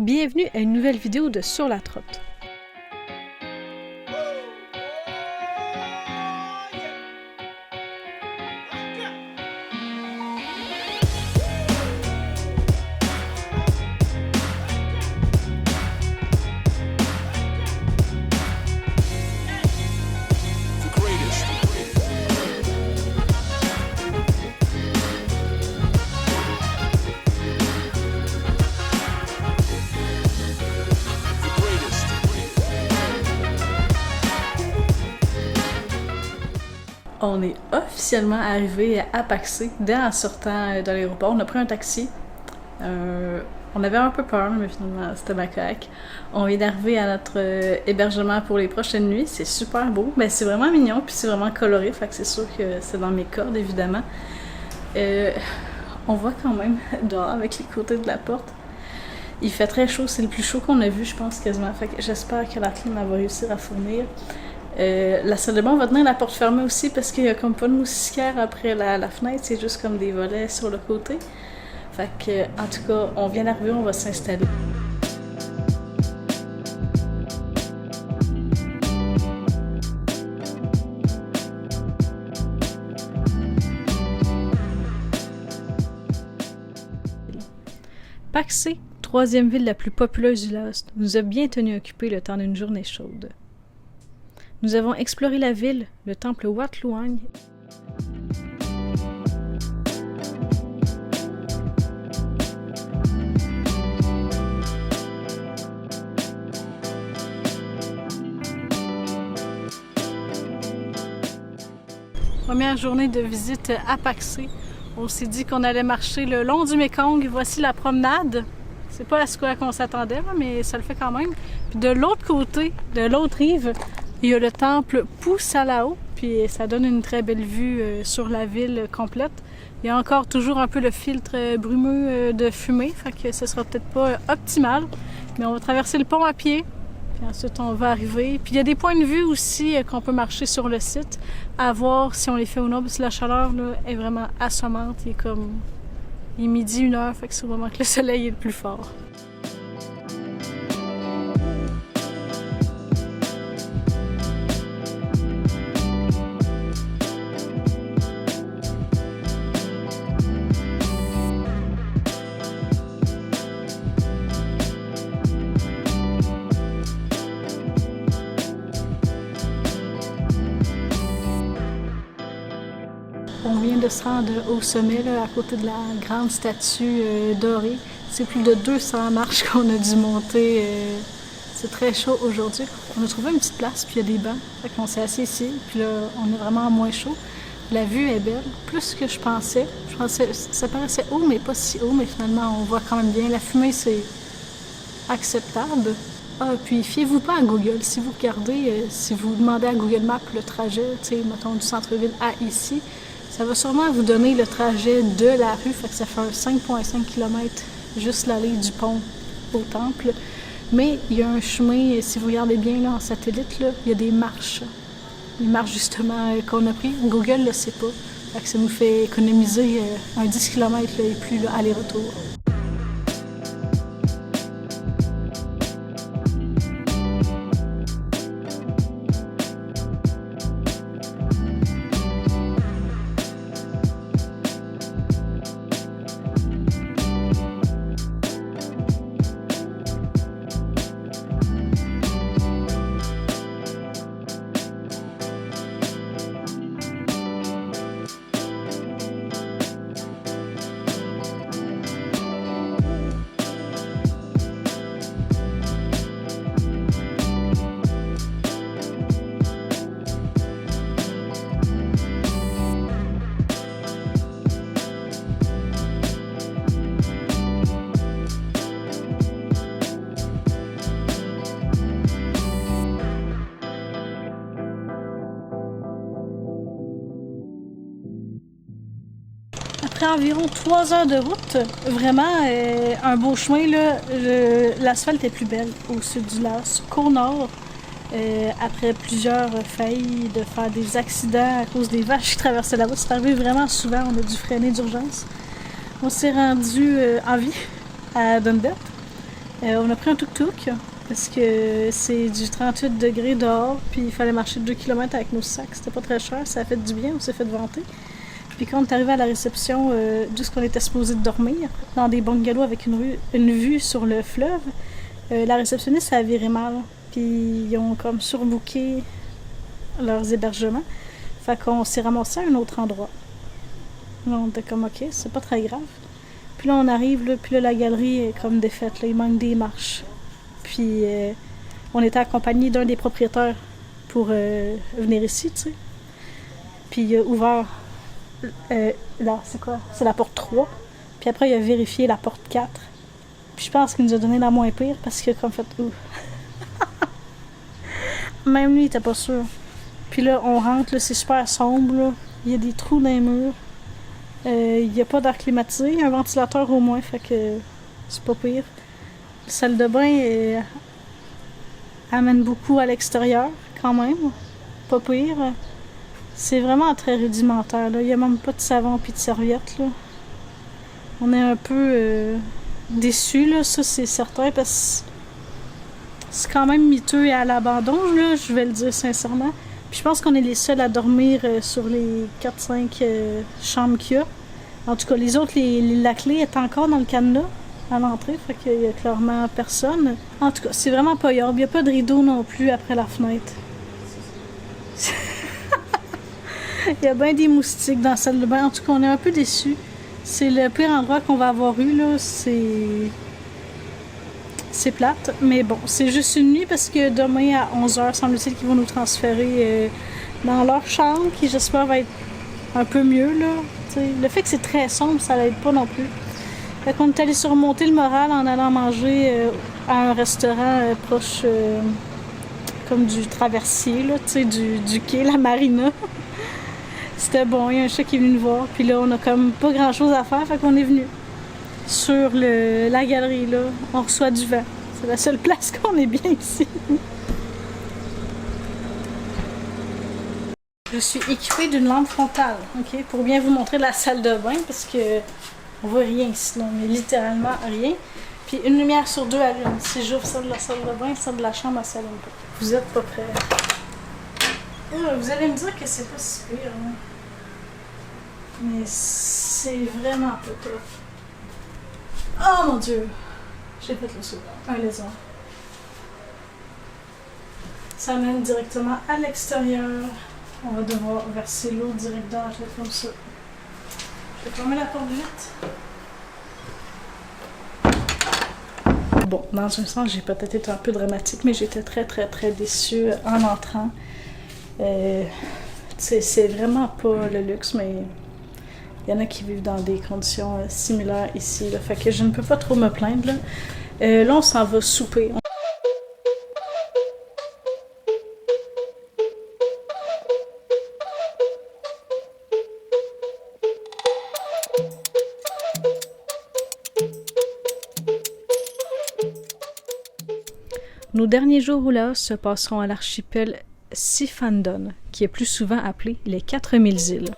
Bienvenue à une nouvelle vidéo de Sur la Trotte. On est officiellement arrivé à Paxé dès en sortant de l'aéroport. On a pris un taxi. On avait un peu peur, mais finalement c'était bien correct. On vient d'arriver à notre hébergement pour les prochaines nuits. C'est super beau. Ben, c'est vraiment mignon, puis c'est vraiment coloré. Fait que c'est sûr que c'est dans mes cordes, évidemment. On voit quand même dehors avec les côtés de la porte. Il fait très chaud. C'est le plus chaud qu'on a vu, je pense, quasiment. Fait que j'espère que la clim va réussir à fournir. La salle de bain, on va tenir la porte fermée aussi parce qu'il y a comme pas de moustiquaire après la fenêtre, c'est juste comme des volets sur le côté. Fait que, en tout cas, on vient d'arriver, on va s'installer. Paxé, troisième ville la plus populeuse du Laos, nous a bien tenu occupés le temps d'une journée chaude. Nous avons exploré la ville, le temple Wat Luang. Première journée de visite à Paxé. On s'est dit qu'on allait marcher le long du Mekong. Voici la promenade. C'est pas à ce qu'on s'attendait, mais ça le fait quand même. Puis de l'autre côté, de l'autre rive, il y a le temple Pu Salao, puis ça donne une très belle vue sur la ville complète. Il y a encore toujours un peu le filtre brumeux de fumée, fait que ce sera peut-être pas optimal, mais on va traverser le pont à pied, puis ensuite on va arriver. Puis il y a des points de vue aussi qu'on peut marcher sur le site, à voir si on les fait ou non, parce que la chaleur là, est vraiment assommante. Il est midi, 1h, fait que c'est au moment que le soleil est le plus fort. On vient de se rendre au sommet, là, à côté de la grande statue dorée. C'est plus de 200 marches qu'on a dû monter. C'est très chaud aujourd'hui. On a trouvé une petite place, puis il y a des bancs. Fait qu'on s'est assis ici, puis là, on est vraiment moins chaud. La vue est belle, plus que je pensais. Je pensais ça paraissait haut, mais pas si haut, mais finalement, on voit quand même bien. La fumée, c'est acceptable. Ah, puis fiez-vous pas à Google. Si vous regardez, si vous demandez à Google Maps le trajet, tu sais, mettons, du centre-ville à ici, ça va sûrement vous donner le trajet de la rue, fait que ça fait un 5,5 km juste l'allée du pont au temple. Mais il y a un chemin, si vous regardez bien là, en satellite, là, il y a des marches. Les marches justement qu'on a pris. Google ne le sait pas. Fait que ça nous fait économiser un 10 km là, et plus là, aller-retour. Après environ 3 heures de route, vraiment un beau chemin, là, l'asphalte est plus belle au sud du Laos qu'au nord. Après plusieurs failles de faire des accidents à cause des vaches qui traversaient la route, c'est arrivé vraiment souvent, on a dû freiner d'urgence. On s'est rendu en vie à Dundet. On a pris un tuk-tuk parce que c'est du 38 degrés dehors, puis il fallait marcher 2 km avec nos sacs. C'était pas très cher, ça a fait du bien, on s'est fait vanter. Puis quand on est arrivé à la réception d'où on était supposé dormir, dans des bungalows avec une vue sur le fleuve, la réceptionniste a viré mal. Puis ils ont comme surbooké leurs hébergements. Fait qu'on s'est ramassé à un autre endroit. Là, on était comme ok, c'est pas très grave. Puis là, on arrive, là, puis là, la galerie est comme défaite, là, il manque des marches. Puis on était accompagné d'un des propriétaires pour venir ici, tu sais. Puis il a ouvert, là, c'est quoi? C'est la porte 3. Puis après, il a vérifié la porte 4. Puis je pense qu'il nous a donné la moins pire parce qu'il a comme fait... Même lui, il était pas sûr. Puis là, on rentre, là, c'est super sombre, là. Il y a des trous dans les murs. Il n'y a pas d'air climatisé, un ventilateur au moins, fait que c'est pas pire. La salle de bain amène beaucoup à l'extérieur, quand même. Pas pire. C'est vraiment très rudimentaire, là. Il n'y a même pas de savon puis de serviette, là. On est un peu déçus, là, ça c'est certain, parce que c'est quand même miteux et à l'abandon, là, je vais le dire sincèrement. Puis je pense qu'on est les seuls à dormir sur les 4-5 chambres qu'il y a. En tout cas, les autres, la clé est encore dans le cadenas à l'entrée, fait qu'il y a clairement personne. En tout cas, c'est vraiment pas yorbe. Il n'y a pas de rideau non plus après la fenêtre. Il y a bien des moustiques dans la salle de bain. En tout cas, on est un peu déçus. C'est le pire endroit qu'on va avoir eu, là. C'est plate, mais bon, c'est juste une nuit parce que demain à 11h, semble-t-il qu'ils vont nous transférer dans leur chambre, qui j'espère va être un peu mieux, là. T'sais, le fait que c'est très sombre, ça l'aide pas non plus. Fait qu'on est allé surmonter le moral en allant manger à un restaurant proche comme du traversier, là, du quai, la marina. C'était bon, il y a un chat qui est venu nous voir, puis là, on a comme pas grand-chose à faire, fait qu'on est venu sur la galerie, là. On reçoit du vent. C'est la seule place qu'on est bien ici. Je suis équipée d'une lampe frontale, ok, pour bien vous montrer la salle de bain, parce que on voit rien ici, là, mais littéralement rien. Puis une lumière sur 2 allume. Si j'ouvre celle de la salle de bain, celle de la chambre, elle s'allume pas. Vous êtes pas prêts. Vous allez me dire que c'est pas si pire, hein. Mais c'est vraiment pas top. Oh mon Dieu! J'ai fait le saut. Un lézard. Ça mène directement à l'extérieur. On va devoir verser l'eau direct dans la tête comme ça. Je vais fermer la porte vite. Bon, dans un sens, j'ai peut-être été un peu dramatique, mais j'étais très très très déçue en entrant. C'est vraiment pas le luxe, mais il y en a qui vivent dans des conditions similaires ici. Là. Fait que je ne peux pas trop me plaindre. Là on s'en va souper. Nos derniers jours au Laos se passeront à l'archipel Siphandon, qui est plus souvent appelé les 4000 îles.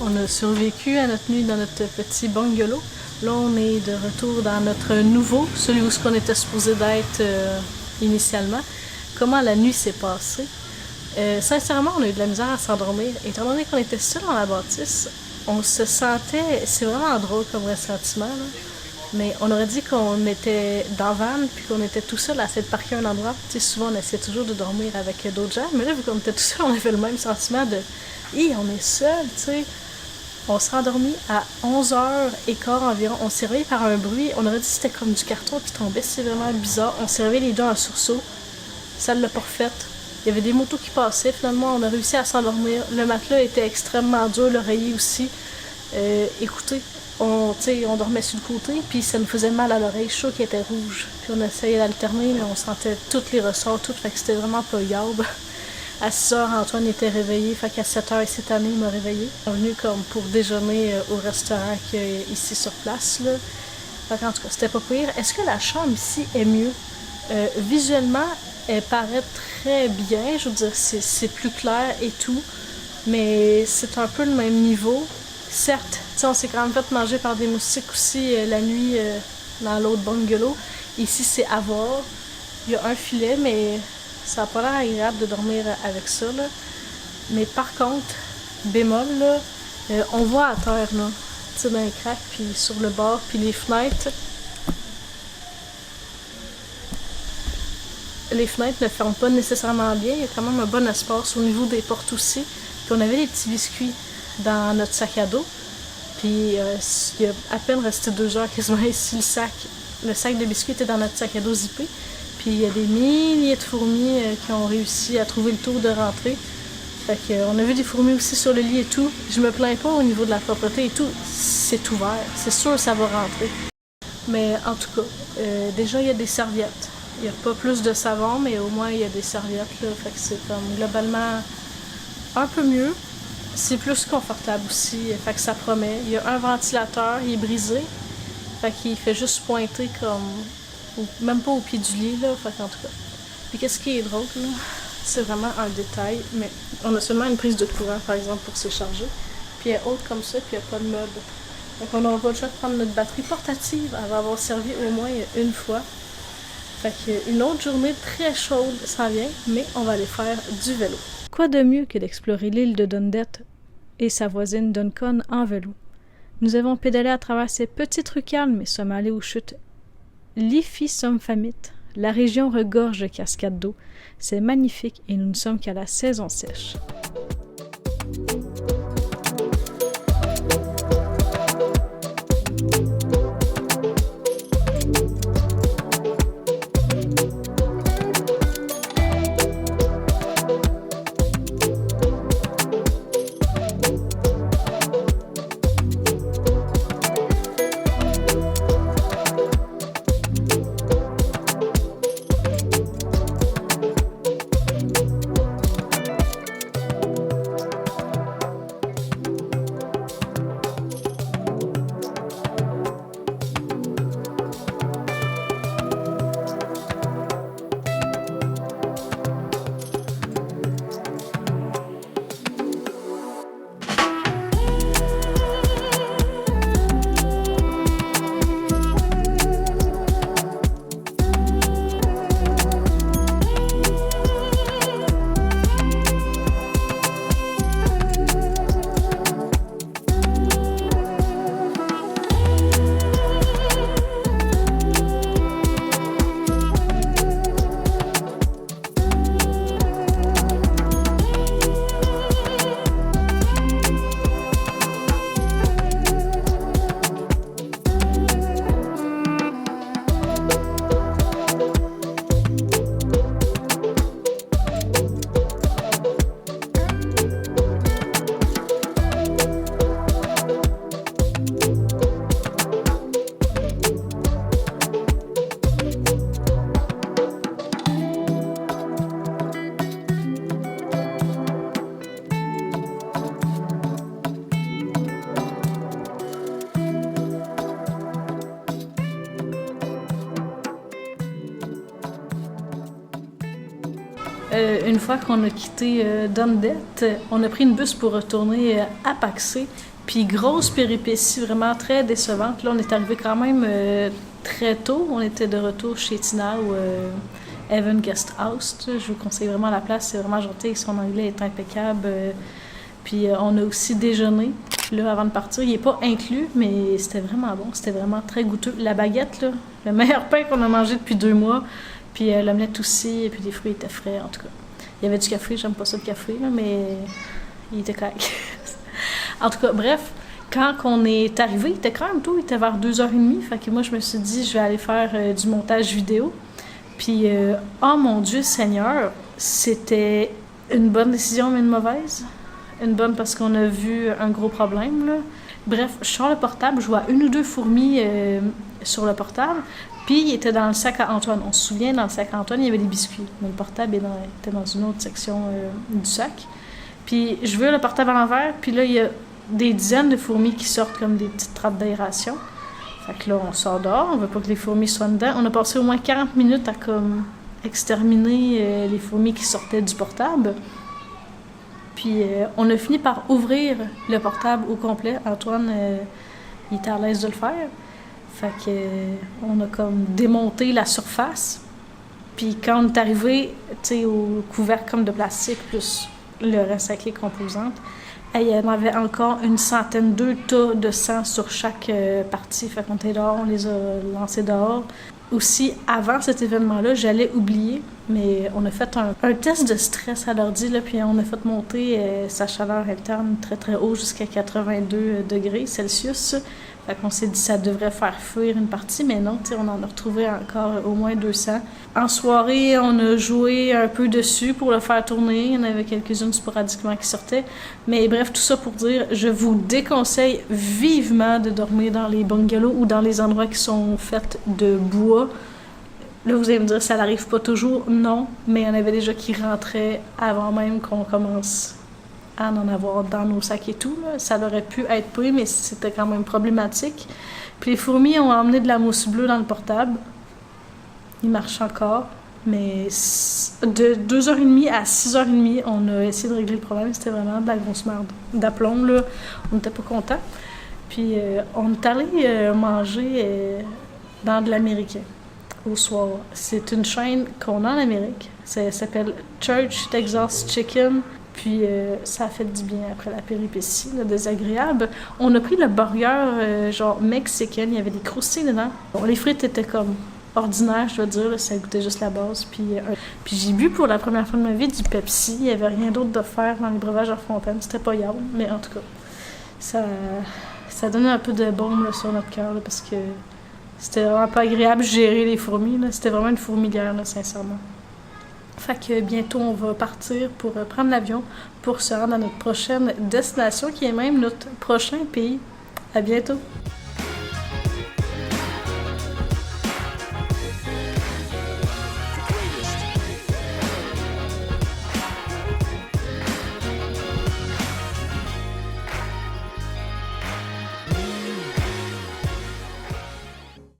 On a survécu à notre nuit dans notre petit bungalow. Là, on est de retour dans notre nouveau, celui où on était supposé d'être initialement. Comment la nuit s'est passée? Sincèrement, on a eu de la misère à s'endormir. Étant donné qu'on était seul dans la bâtisse, on se sentait... C'est vraiment drôle comme ressentiment, là. Mais on aurait dit qu'on était dans van, puis qu'on était tout seul à essayer de parquer un endroit. Tu sais, souvent, on essaie toujours de dormir avec d'autres gens, mais là, vu qu'on était tout seul, on avait le même sentiment de « Hi, on est seul, tu sais ». On s'est endormi à 11h15 environ. On s'est réveillé par un bruit. On aurait dit que c'était comme du carton qui tombait. C'est vraiment bizarre. On s'est réveillé les deux en sursaut. Ça l'a pas refait. Il y avait des motos qui passaient. Finalement, on a réussi à s'endormir. Le matelas était extrêmement dur, l'oreiller aussi. Écoutez, on dormait sur le côté, puis ça nous faisait mal à l'oreille, chaud qui était rouge. Puis on essayait d'alterner, mais on sentait tous les ressorts, tout, fait que c'était vraiment pas yable. À 6h, Antoine était réveillé, fait qu'à 7h, cette année, il m'a réveillé. On est venu comme pour déjeuner au restaurant qu'il y a ici sur place, là. Fait qu'en tout cas, c'était pas pire. Est-ce que la chambre ici est mieux? Visuellement, elle paraît très bien, je veux dire, c'est plus clair et tout, mais c'est un peu le même niveau. Certes, on s'est quand même fait manger par des moustiques aussi la nuit dans l'autre bungalow. Ici, c'est à voir. Il y a un filet, mais ça n'a pas l'air agréable de dormir avec ça, là. Mais par contre, bémol, là, on voit à terre, là, tu sais, dans les craques, puis sur le bord, puis les fenêtres. Les fenêtres ne ferment pas nécessairement bien. Il y a quand même un bon espace au niveau des portes aussi. Puis on avait des petits biscuits dans notre sac à dos. Puis il y a à peine resté 2 heures quasiment ici, le sac de biscuits était dans notre sac à dos zippé. Puis il y a des milliers de fourmis qui ont réussi à trouver le tour de rentrer. Fait qu'on a vu des fourmis aussi sur le lit et tout. Je me plains pas au niveau de la propreté et tout. C'est ouvert. C'est sûr que ça va rentrer. Mais en tout cas, déjà il y a des serviettes. Il n'y a pas plus de savon, mais au moins il y a des serviettes, là. Fait que c'est comme globalement un peu mieux. C'est plus confortable aussi, fait que ça promet. Il y a un ventilateur, il est brisé, fait qu'il fait juste pointer comme, même pas au pied du lit, là, fait qu'en tout cas. Puis qu'est-ce qui est drôle, là? C'est vraiment un détail, mais on a seulement une prise de courant, par exemple, pour se charger. Puis elle est haute comme ça, puis il n'y a pas de meuble. Donc on n'aura pas le choix de prendre notre batterie portative, elle va avoir servi au moins une fois. Fait qu'une autre journée très chaude s'en vient, mais on va aller faire du vélo. Quoi de mieux que d'explorer l'île de Dundette et sa voisine Duncon en vélo? Nous avons pédalé à travers ces petites rues calmes et sommes allés aux chutes Lifi-Somfamit. La région regorge de cascades d'eau. C'est magnifique et nous ne sommes qu'à la saison sèche. Une fois qu'on a quitté Dundette, on a pris une bus pour retourner à Paxé. Puis grosse péripétie, vraiment très décevante. Là, on est arrivé quand même très tôt. On était de retour chez Tina ou Evan Guest House. Je vous conseille vraiment la place, c'est vraiment gentil. Son anglais est impeccable. Puis on a aussi déjeuné. là, avant de partir. Il n'est pas inclus, mais c'était vraiment bon. C'était vraiment très goûteux. La baguette, là, le meilleur pain qu'on a mangé depuis 2 mois. Puis l'omelette aussi, et puis les fruits étaient frais, en tout cas. Il y avait du café, j'aime pas ça le café, là, mais il était correct. En tout cas, bref, quand on est arrivé, il était quand même tôt, il était vers 2h30. Fait que moi, je me suis dit, je vais aller faire du montage vidéo. Puis, oh mon Dieu Seigneur, c'était une bonne décision, mais une mauvaise. Une bonne parce qu'on a vu un gros problème, là. Bref, je sors le portable, je vois 1 ou 2 fourmis sur le portable. Puis, il était dans le sac à Antoine. On se souvient, dans le sac à Antoine, il y avait des biscuits. Mais le portable était dans une autre section du sac. Puis, je veux le portable à l'envers. Puis là, il y a des dizaines de fourmis qui sortent comme des petites trappes d'aération. Fait que là, on sort dehors. On veut pas que les fourmis soient dedans. On a passé au moins 40 minutes à comme exterminer les fourmis qui sortaient du portable. Puis, on a fini par ouvrir le portable au complet. Antoine, il était à l'aise de le faire. Fait que, on a comme démonté la surface. Puis quand on est arrivé, tu sais, au couvercle comme de plastique, plus le reste avec les composantes, il y en avait encore une centaine, 2 tas de sang sur chaque partie. Fait qu'on était dehors, on les a lancés dehors. Aussi, avant cet événement-là, j'allais oublier, mais on a fait un test de stress à l'ordi, là, puis on a fait monter sa chaleur interne très très haut jusqu'à 82 degrés Celsius. Fait qu'on s'est dit que ça devrait faire fuir une partie, mais non, on en a retrouvé encore au moins 200. En soirée, on a joué un peu dessus pour le faire tourner. Il y en avait quelques-unes sporadiquement qui sortaient. Mais bref, tout ça pour dire, je vous déconseille vivement de dormir dans les bungalows ou dans les endroits qui sont faits de bois. Là, vous allez me dire, ça n'arrive pas toujours. Non, mais il y en avait déjà qui rentraient avant même qu'on commence à en avoir dans nos sacs et tout. Là. Ça aurait pu être pris, mais c'était quand même problématique. Puis les fourmis ont emmené de la mousse bleue dans le portable. Il marche encore, mais de 2h30 à 6h30, on a essayé de régler le problème. C'était vraiment de la grosse merde. D'aplomb, là, on n'était pas contents. Puis on est allé manger dans de l'américain au soir. C'est une chaîne qu'on a en Amérique. Ça s'appelle Church Texas Chicken. Puis ça a fait du bien après la péripétie, là, désagréable. On a pris le burger genre mexicain, il y avait des croustilles dedans. Bon, les frites étaient comme ordinaires, je dois dire, là, ça goûtait juste la base. Puis j'ai bu pour la première fois de ma vie du Pepsi. Il n'y avait rien d'autre de faire dans les breuvages à Fontaine. C'était pas yard, mais en tout cas, ça donnait un peu de baume là, sur notre cœur, là, parce que c'était vraiment pas agréable de gérer les fourmis. Là. C'était vraiment une fourmilière, là, sincèrement. Fait que bientôt, on va partir pour prendre l'avion pour se rendre à notre prochaine destination, qui est même notre prochain pays. À bientôt!